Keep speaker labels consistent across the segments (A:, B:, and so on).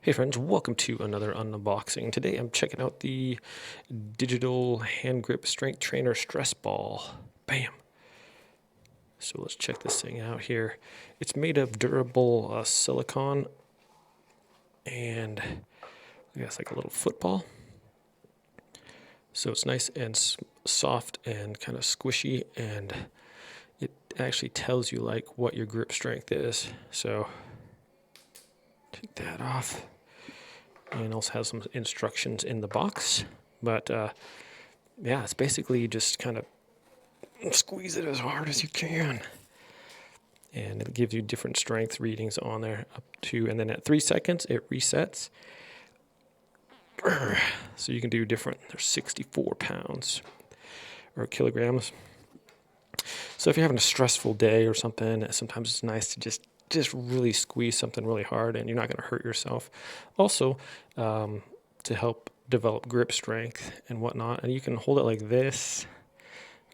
A: Hey friends, welcome to another unboxing. Today I'm checking out the digital hand grip strength trainer stress ball. Bam! So let's check this thing out here. It's made of durable silicone and I guess like a little football. So it's nice and soft and kind of squishy, and it actually tells you like what your grip strength is. So take that off. And also has some instructions in the box, but yeah, it's basically just kind of squeeze it as hard as you can, and it gives you different strength readings on there up to, and then at 3 seconds it resets. So you can do different. There's 64 pounds or kilograms. So if you're having a stressful day or something, sometimes it's nice to just really squeeze something really hard, and you're not going to hurt yourself. Also, to help develop grip strength and whatnot, and you can hold it like this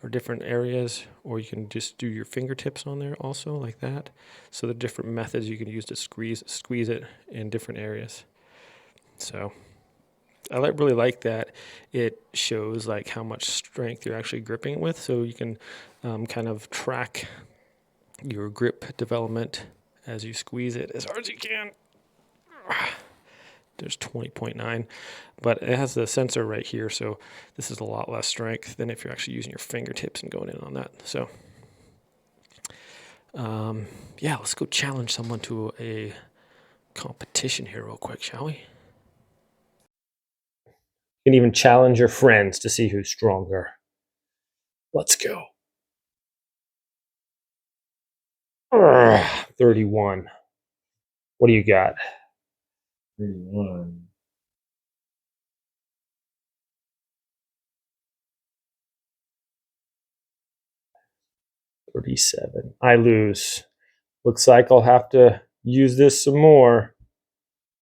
A: or different areas, or you can just do your fingertips on there also like that. So the different methods you can use to squeeze it in different areas. So I really like that it shows like how much strength you're actually gripping it with, so you can kind of track your grip development as you squeeze it as hard as you can. There's 20.9, but it has the sensor right here, so this is a lot less strength than if you're actually using your fingertips and going in on that. So yeah, let's go challenge someone to a competition here real quick, shall we? You can even challenge your friends to see who's stronger. Let's go. 31. What do you got?
B: 31.
A: 37. I lose. Looks like I'll have to use this some more.